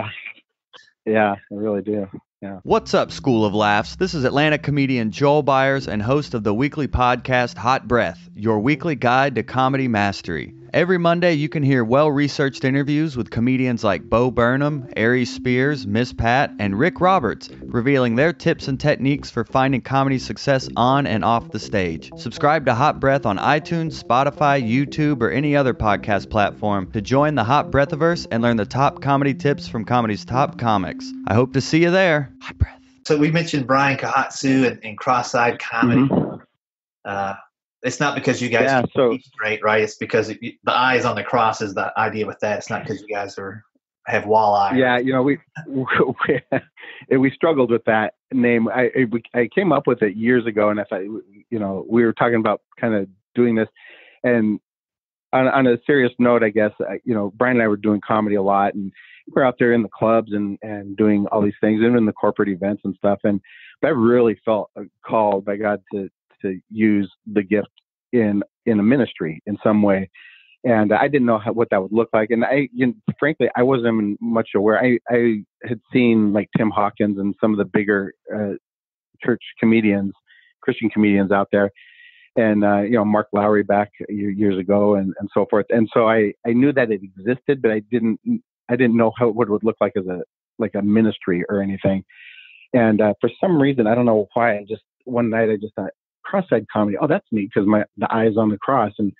[SPEAKER 3] Yeah, I really do. Yeah.
[SPEAKER 4] What's up, School of Laughs? This is Atlanta comedian Joel Byers and host of the weekly podcast Hot Breath, your weekly guide to comedy mastery. Every Monday, you can hear well-researched interviews with comedians like Bo Burnham, Aries Spears, Miss Pat, and Rick Roberts, revealing their tips and techniques for finding comedy success on and off the stage. Subscribe to Hot Breath on iTunes, Spotify, YouTube, or any other podcast platform to join the Hot Breathiverse and learn the top comedy tips from comedy's top comics. I hope to see you there. Hot Breath.
[SPEAKER 2] So we mentioned Brian Kohatsu and Crossside Comedy. It's not because you guys teach great, right? It's because the eye is on the cross is the idea with that. It's not because you guys have walleye.
[SPEAKER 3] Yeah, we struggled with that name. I came up with it years ago, and I thought, we were talking about kind of doing this. And on a serious note, I guess, Brian and I were doing comedy a lot, and we're out there in the clubs and doing all these things, even in the corporate events and stuff. But I really felt called by God to use the gift in a ministry in some way. And I didn't know what that would look like. And frankly, I wasn't much aware. I had seen like Tim Hawkins and some of the bigger church comedians, Christian comedians out there. And, Mark Lowry back years ago and so forth. And so I knew that it existed, but I didn't know what it would look like as a ministry or anything. And for some reason, I don't know why, one night I just thought, Crossside Comedy. Oh, that's neat, because the eye is on the cross, and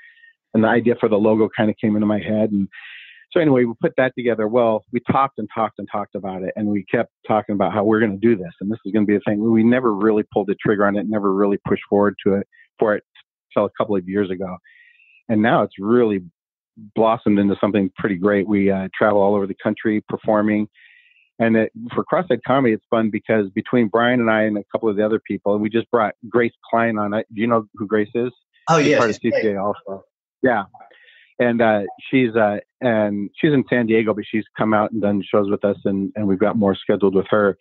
[SPEAKER 3] the idea for the logo kind of came into my head. And so anyway, we put that together. Well, we talked about it, and we kept talking about how we're going to do this, and this is going to be a thing. We never really pulled the trigger on it, never really pushed forward for it until a couple of years ago. And now it's really blossomed into something pretty great. We travel all over the country performing. And for Crossside Comedy, it's fun because between Brian and I and a couple of the other people, we just brought Grace Klein on it. Do you know who Grace is?
[SPEAKER 2] Oh, yeah.
[SPEAKER 3] Part of CCA also. Yeah. And she's in San Diego, but she's come out and done shows with us, and we've got more scheduled with her.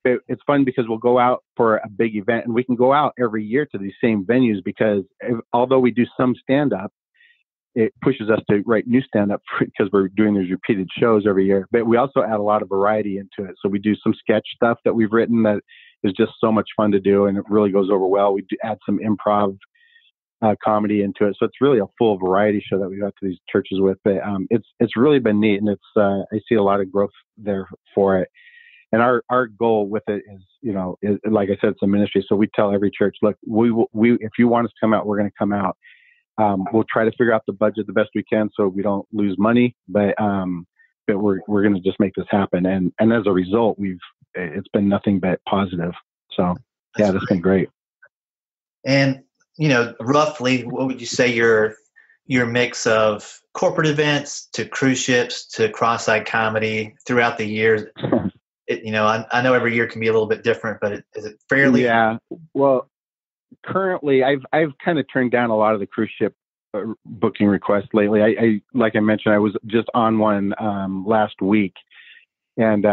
[SPEAKER 3] It's fun because we'll go out for a big event, and we can go out every year to these same venues because although we do some stand-up, it pushes us to write new stand-up because we're doing these repeated shows every year. But we also add a lot of variety into it. So we do some sketch stuff that we've written that is just so much fun to do, and it really goes over well. We do add some improv comedy into it. So it's really a full variety show that we got to these churches with. But it's really been neat, and I see a lot of growth there for it. And our goal with it is, like I said, it's a ministry. So we tell every church, look, we if you want us to come out, we're going to come out. We'll try to figure out the budget the best we can so we don't lose money, but we're going to just make this happen. And as a result, it's been nothing but positive. So that's been great.
[SPEAKER 2] And, roughly, what would you say your mix of corporate events to cruise ships to Crossside Comedy throughout the years? I know every year can be a little bit different, but is it fairly?
[SPEAKER 3] Yeah. Well, currently, I've kind of turned down a lot of the cruise ship booking requests lately. I like I mentioned, I was just on one last week, and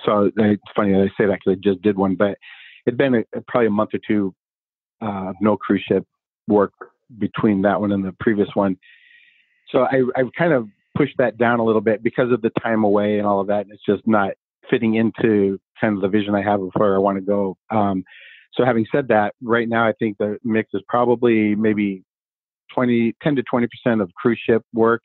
[SPEAKER 3] so it's funny that I say that because I just did one, but it'd been probably a month or two of no cruise ship work between that one and the previous one. So I've kind of pushed that down a little bit because of the time away and all of that. And it's just not fitting into kind of the vision I have of where I want to go. So having said that, right now, I think the mix is probably maybe 10 to 20% of cruise ship work.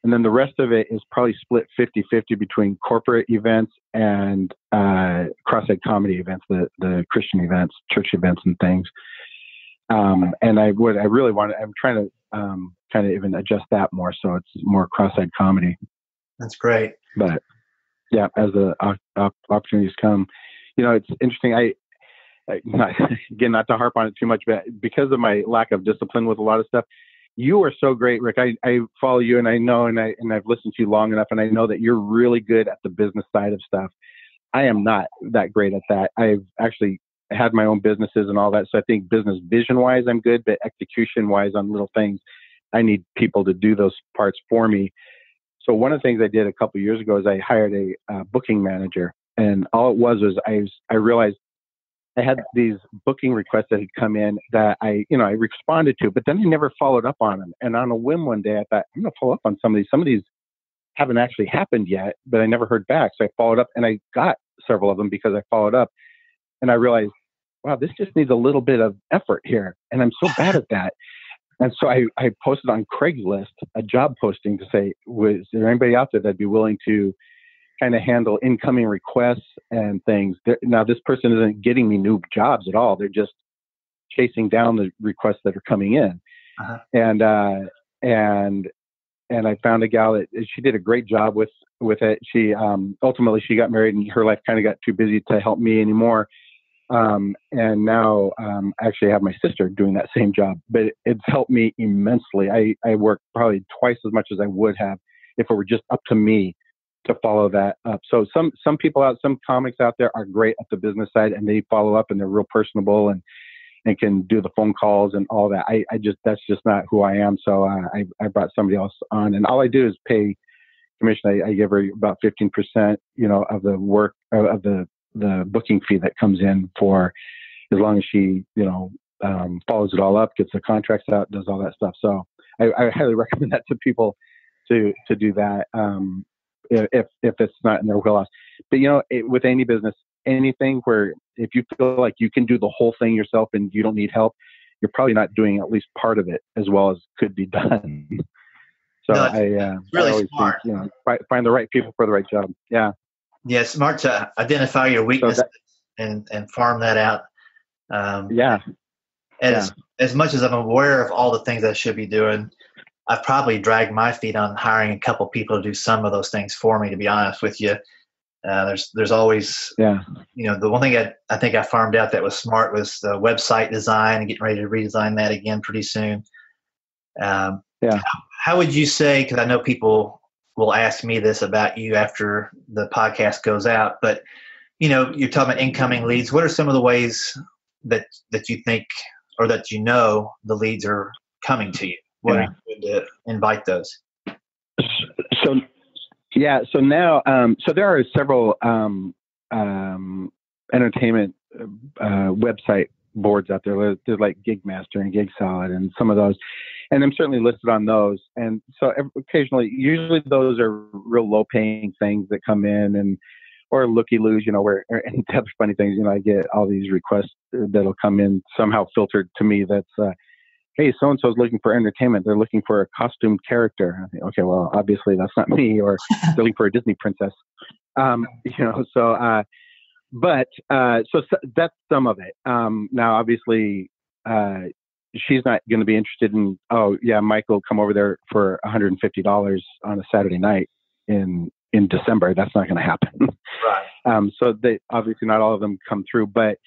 [SPEAKER 3] And then the rest of it is probably split 50-50 between corporate events and Crossside Comedy events, the Christian events, church events and things. And I'm trying to kind of even adjust that more so it's more Crossside Comedy.
[SPEAKER 2] That's great.
[SPEAKER 3] But yeah, as the opportunities come, it's interesting. Not to harp on it too much, but because of my lack of discipline with a lot of stuff, you are so great, Rick. I follow you, and I know, and I've listened to you long enough, and I know that you're really good at the business side of stuff. I am not that great at that. I've actually had my own businesses and all that, so I think business vision-wise, I'm good, but execution-wise on little things, I need people to do those parts for me. So one of the things I did a couple of years ago is I hired a booking manager, and all it was I realized I had these booking requests that had come in that I responded to, but then I never followed up on them. And on a whim one day, I thought, I'm going to follow up on some of these. Some of these haven't actually happened yet, but I never heard back. So I followed up, and I got several of them because I followed up. And I realized, wow, this just needs a little bit of effort here. And I'm so bad at that. And so I posted on Craigslist a job posting to say, is there anybody out there that'd be willing to kind of handle incoming requests and things? Now, this person isn't getting me new jobs at all. They're just chasing down the requests that are coming in.
[SPEAKER 2] Uh-huh.
[SPEAKER 3] And I found a gal that she did a great job with it. She ultimately she got married and her life kind of got too busy to help me anymore. And now I actually have my sister doing that same job, but it's helped me immensely. I work probably twice as much as I would have if it were just up to me to follow that up. So some people some comics out there are great at the business side and they follow up and they're real personable and can do the phone calls and all that. That's just not who I am. So I brought somebody else on, and all I do is pay commission. I give her about 15%, of the work of the booking fee that comes in for as long as she, follows it all up, gets the contracts out, does all that stuff. So I highly recommend that to people to do that. If it's not in their wheelhouse, but with any business, anything where if you feel like you can do the whole thing yourself and you don't need help, you're probably not doing at least part of it as well as could be done. So
[SPEAKER 2] No,
[SPEAKER 3] I
[SPEAKER 2] really
[SPEAKER 3] always
[SPEAKER 2] smart.
[SPEAKER 3] think, find the right people for the right job. Yeah.
[SPEAKER 2] Yeah, smart to identify your weaknesses and farm that out.
[SPEAKER 3] Yeah.
[SPEAKER 2] As much as I'm aware of all the things I should be doing, I've probably dragged my feet on hiring a couple people to do some of those things for me, to be honest with you. There's always, the one thing I think I farmed out that was smart was the website design and getting ready to redesign that again pretty soon. How would you say, because I know people will ask me this about you after the podcast goes out, but, you're talking about incoming leads. What are some of the ways that you think or that the leads are coming to you? What are you going to invite those?
[SPEAKER 3] So now, there are several entertainment website boards out there. There's like Gigmaster and GigSolid and some of those, and I'm certainly listed on those. And so usually those are real low paying things that come in or looky-loos, and the other funny things, I get all these requests that'll come in somehow filtered to me that's, hey, so-and-so is looking for entertainment. They're looking for a costumed character. I think, okay, well, obviously that's not me, or they're looking for a Disney princess. So that's some of it. Now, obviously, she's not going to be interested in, Michael, come over there for $150 on a Saturday night in December. That's not going to happen.
[SPEAKER 2] Right.
[SPEAKER 3] So they obviously not all of them come through, but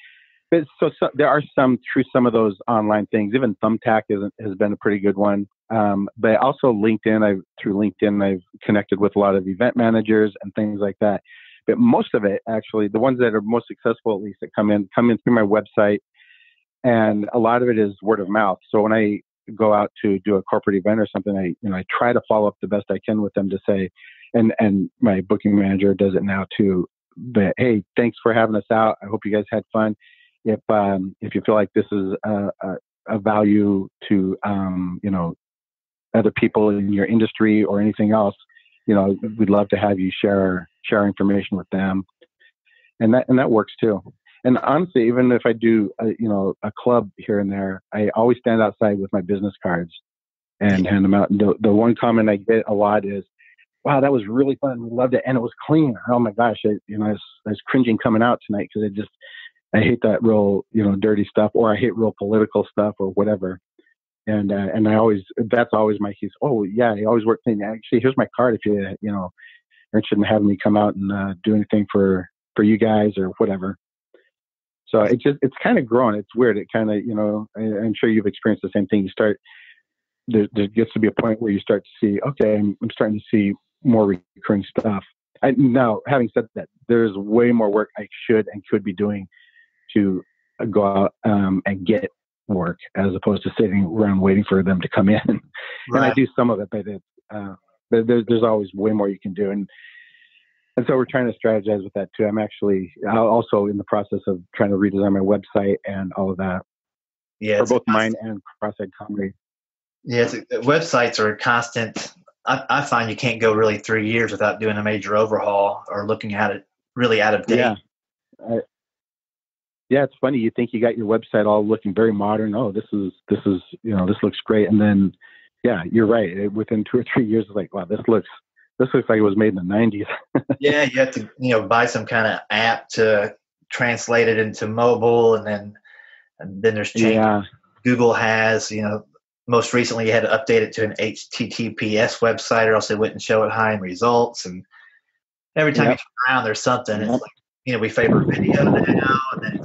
[SPEAKER 3] so there are some through some of those online things. Even Thumbtack has been a pretty good one. But also LinkedIn. Through LinkedIn, I've connected with a lot of event managers and things like that. But most of it, actually, the ones that are most successful, at least, that come in through my website, and a lot of it is word of mouth. So when I go out to do a corporate event or something, I try to follow up the best I can with them to say, and my booking manager does it now too. But hey, thanks for having us out. I hope you guys had fun. If you feel like this is a value to other people in your industry or anything else, we'd love to have you share information with them, and that works too. And honestly, even if I do a club here and there, I always stand outside with my business cards and hand them out. And the one comment I get a lot is, "Wow, that was really fun. We loved it, and it was clean." Oh my gosh, I was cringing coming out tonight because I hate that real, dirty stuff, or I hate real political stuff or whatever. And that's always my case. Oh yeah, I always work clean. Actually, here's my card if you, are interested in having me come out and do anything for you guys or whatever. So it's kind of grown. It's weird. It kind of, I'm sure you've experienced the same thing. There gets to be a point where you start to see, okay, I'm starting to see more recurring stuff. Now, having said that, there's way more work I should and could be doing to go out and get work as opposed to sitting around waiting for them to come in. Right. And I do some of it, but there's always way more you can do. And so we're trying to strategize with that too. I'm actually also in the process of trying to redesign my website and all of that. Yeah, for both mine and Crossside Comedy.
[SPEAKER 2] Yeah, websites are a constant. I find you can't go really 3 years without doing a major overhaul or looking at it really out of date.
[SPEAKER 3] Yeah. Yeah, it's funny. You think you got your website all looking very modern. Oh, this is this looks great. And then, yeah, you're right. Within 2 or 3 years, it's like, wow, this looks like it was made in the 90s.
[SPEAKER 2] Yeah, you have to buy some kind of app to translate it into mobile, and then there's change.
[SPEAKER 3] Yeah.
[SPEAKER 2] Google has most recently you had to update it to an HTTPS website, or else they wouldn't show it high in results. And every time you turn around, there's something. It's like we favor video now, and then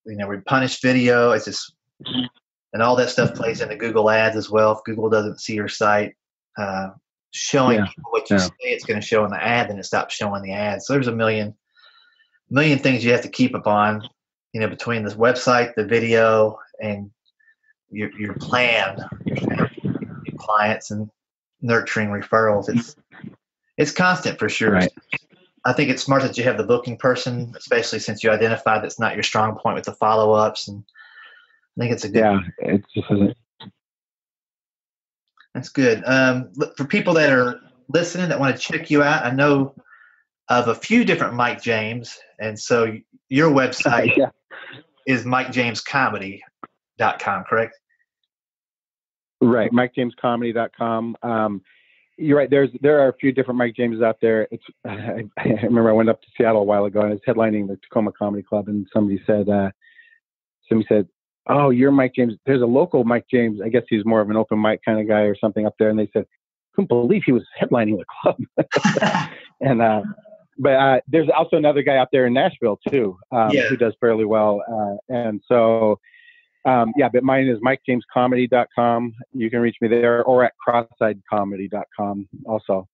[SPEAKER 2] we punish video. It's just, and all that stuff plays into Google Ads as well. If Google doesn't see your site showing people what you say it's going to show in the ad, then it stops showing the ad. So there's a million things you have to keep upon, between this website, the video, and your plan, your clients, and nurturing referrals. It's constant for sure.
[SPEAKER 3] Right.
[SPEAKER 2] I think it's smart that you have the booking person, especially since you identified that's not your strong point with the follow-ups. And I think it's a good.
[SPEAKER 3] Yeah, it's just.
[SPEAKER 2] That's good. For people that are listening that want to check you out, I know of a few different Mike James, and so your website is MikeJamesComedy.com, correct?
[SPEAKER 3] Right, MikeJamesComedy.com. You're right. There are a few different Mike Jameses out there. I remember I went up to Seattle a while ago and I was headlining the Tacoma Comedy Club, and somebody said, "Oh, you're Mike James." There's a local Mike James. I guess he's more of an open mic kind of guy or something up there. And they said, "Couldn't believe he was headlining the club." And but there's also another guy out there in Nashville too, who does fairly well. And so. But mine is MikeJamesComedy.com. You can reach me there, or at CrosssideComedy.com also.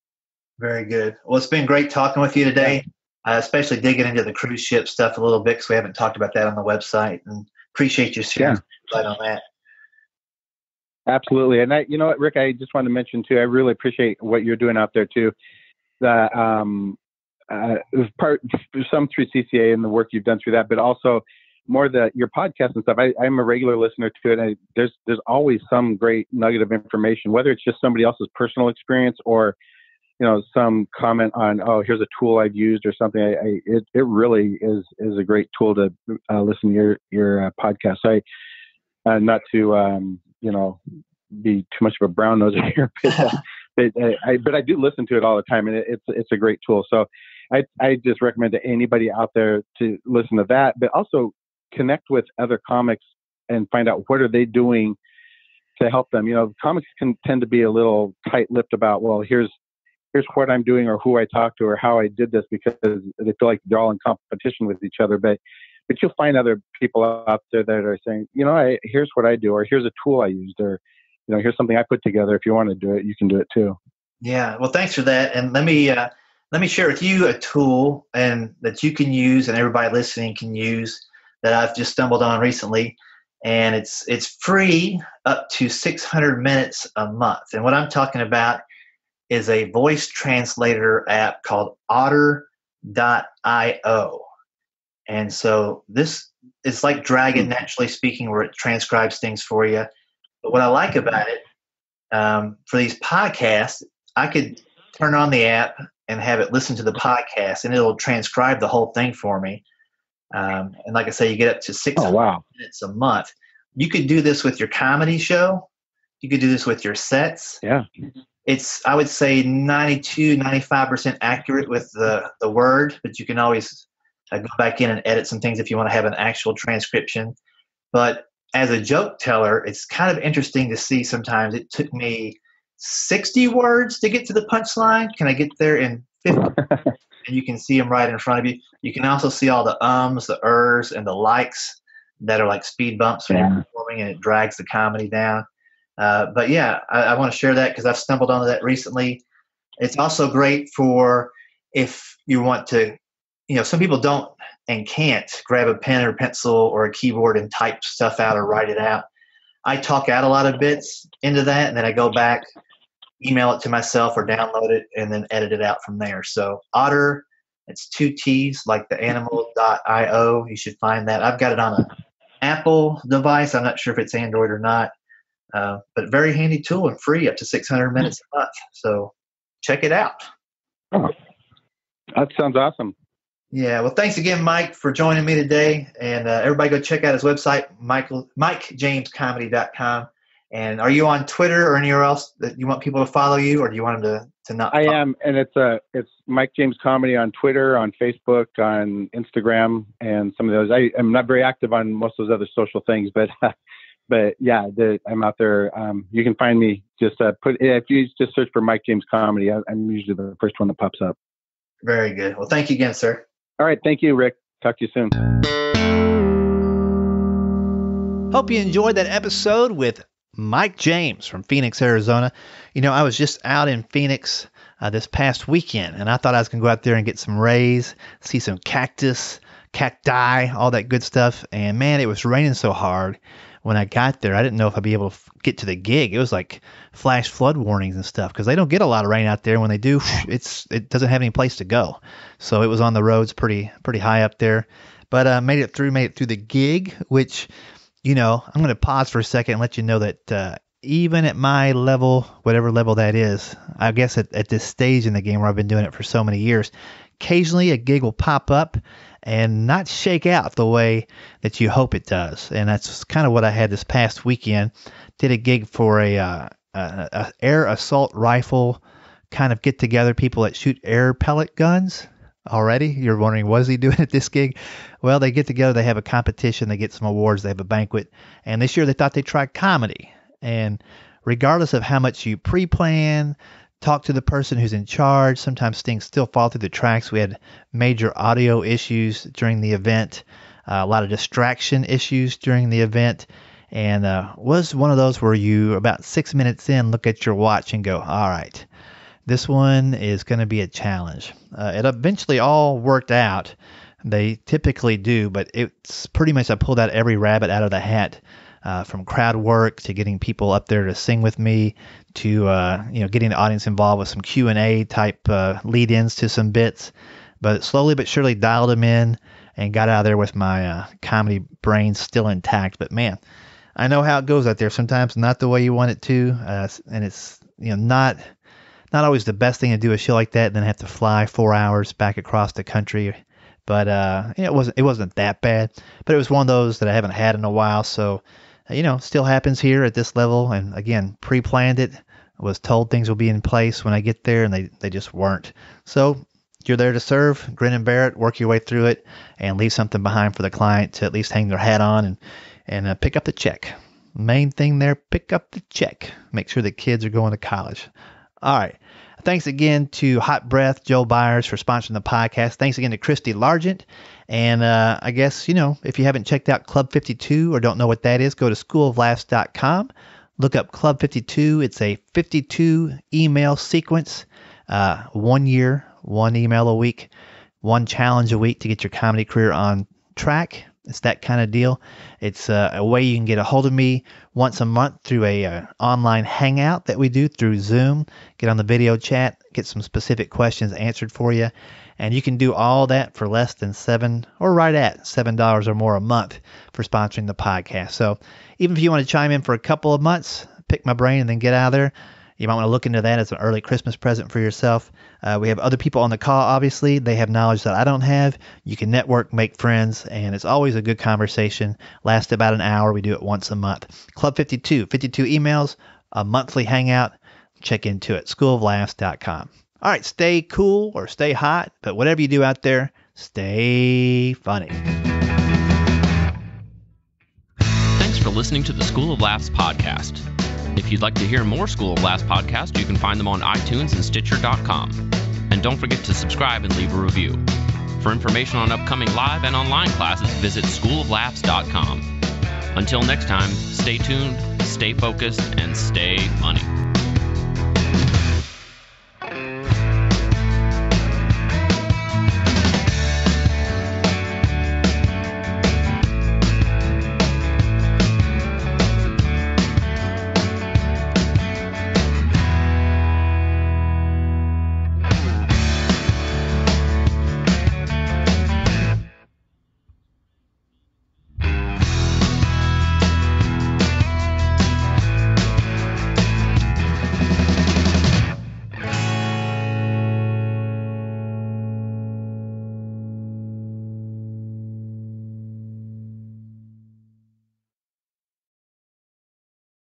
[SPEAKER 2] Very good. Well, it's been great talking with you today, especially digging into the cruise ship stuff a little bit, because we haven't talked about that on the website, and appreciate you sharing light on that.
[SPEAKER 3] Absolutely. And you know what, Rick, I just wanted to mention too, I really appreciate what you're doing out there too. Some through CCA and the work you've done through that, but also more your podcast and stuff. I'm a regular listener to it, and there's always some great nugget of information, whether it's just somebody else's personal experience or some comment on, oh, here's a tool I've used or something. It really is a great tool to listen to your podcast. So not to be too much of a brown noser here, but I do listen to it all the time, and it's a great tool. So I just recommend to anybody out there to listen to that, but also connect with other comics and find out what are they doing to help them. Comics can tend to be a little tight-lipped about, well, here's what I'm doing or who I talked to or how I did this, because they feel like they're all in competition with each other. But you'll find other people out there that are saying, here's what I do, or here's a tool I used, or here's something I put together. If you want to do it, you can do it too. Yeah.
[SPEAKER 2] Well, thanks for that. And let me share with you a tool and that you can use and everybody listening can use that I've just stumbled on recently. And it's free up to 600 minutes a month. And what I'm talking about is a voice translator app called otter.io. And so this is like Dragon Naturally Speaking, where it transcribes things for you. But what I like about it, for these podcasts, I could turn on the app and have it listen to the podcast, and it'll transcribe the whole thing for me. And like I say, you get up to 600 minutes a month. You could do this with your comedy show. You could do this with your sets.
[SPEAKER 3] Yeah.
[SPEAKER 2] It's, I would say, 92, 95% accurate with the word, but you can always go back in and edit some things if you want to have an actual transcription. But as a joke teller, it's kind of interesting to see sometimes it took me 60 words to get to the punchline. Can I get there in 50? And you can see them right in front of you. You can also see all the ums, the ers, and the likes that are like speed bumps when you're performing, and it drags the comedy down. But yeah, I want to share that because I've stumbled onto that recently. It's also great for if you want to, some people don't and can't grab a pen or pencil or a keyboard and type stuff out or write it out. I talk out a lot of bits into that, and then I go back, email it to myself or download it, and then edit it out from there. So Otter, it's 2 T's, like the animal.io. You should find that. I've got it on an Apple device. I'm not sure if it's Android or not. But very handy tool and free, up to 600 minutes a month. So check it out.
[SPEAKER 3] Oh, that sounds awesome.
[SPEAKER 2] Yeah, well, thanks again, Mike, for joining me today. And everybody go check out his website, MikeJamesComedy.com. And are you on Twitter or anywhere else that you want people to follow you, or do you want them to not
[SPEAKER 3] I
[SPEAKER 2] follow?
[SPEAKER 3] am, and it's Mike James Comedy on Twitter, on Facebook, on Instagram, and some of those. I am not very active on most of those other social things, but yeah, I'm out there. You can find me. Just if you just search for Mike James Comedy, I'm usually the first one that pops up.
[SPEAKER 2] Very good. Well, thank you again, sir.
[SPEAKER 3] All right, thank you, Rick. Talk to you soon.
[SPEAKER 2] Hope you enjoyed that episode with Mike James from Phoenix, Arizona. I was just out in Phoenix this past weekend, and I thought I was going to go out there and get some rays, see some cacti, all that good stuff. And man, it was raining so hard when I got there. I didn't know if I'd be able to get to the gig. It was like flash flood warnings and stuff because they don't get a lot of rain out there. When they do, it doesn't have any place to go. So it was on the roads pretty high up there. But made it through the gig, which, I'm going to pause for a second and let you know that even at my level, whatever level that is, I guess at this stage in the game where I've been doing it for so many years, occasionally a gig will pop up and not shake out the way that you hope it does. And that's kind of what I had this past weekend. Did a gig for a air assault rifle kind of get together, people that shoot air pellet guns. Already, you're wondering, what is he doing at this gig? Well, they get together, they have a competition, they get some awards, they have a banquet, and this year they thought they'd try comedy. And regardless of how much you pre-plan, talk to the person who's in charge, sometimes things still fall through the cracks. We had major audio issues during the event, a lot of distraction issues during the event, and was one of those where you, about 6 minutes in, look at your watch and go, all right, this one is going to be a challenge. It eventually all worked out. They typically do, but it's pretty much I pulled out every rabbit out of the hat, from crowd work to getting people up there to sing with me to getting the audience involved with some Q&A type lead-ins to some bits. But slowly but surely dialed them in and got out of there with my comedy brain still intact. But man, I know how it goes out there. Sometimes not the way you want it to, and it's not always the best thing to do a show like that and then have to fly 4 hours back across the country. But it wasn't that bad. But it was one of those that I haven't had in a while. So, still happens here at this level. And again, pre-planned it. I was told things will be in place when I get there, and they just weren't. So you're there to serve, grin and bear it, work your way through it, and leave something behind for the client to at least hang their hat on and pick up the check. Main thing there, pick up the check. Make sure the kids are going to college. All right. Thanks again to Hot Breath, Joe Byers, for sponsoring the podcast. Thanks again to Christy Largent. And I guess, if you haven't checked out Club 52 or don't know what that is, go to schooloflaughs.com. Look up Club 52. It's a 52 email sequence, 1 year, 1 email a week, 1 challenge a week to get your comedy career on track. It's that kind of deal. It's a way you can get a hold of me once a month through a online hangout that we do through Zoom. Get on the video chat, get some specific questions answered for you. And you can do all that for less than $7 or right at $7 or more a month for sponsoring the podcast. So even if you want to chime in for a couple of months, pick my brain and then get out of there, you might want to look into that as an early Christmas present for yourself. We have other people on the call, obviously. They have knowledge that I don't have. You can network, make friends, and it's always a good conversation. Lasts about an hour. We do it once a month. Club 52, 52 emails, a monthly hangout. Check into it, schooloflaughs.com. All right, stay cool or stay hot, but whatever you do out there, stay funny.
[SPEAKER 1] Thanks for listening to the School of Laughs podcast. If you'd like to hear more School of Laughs podcasts, you can find them on iTunes and Stitcher.com. And don't forget to subscribe and leave a review. For information on upcoming live and online classes, visit schooloflaughs.com. Until next time, stay tuned, stay focused, and stay funny.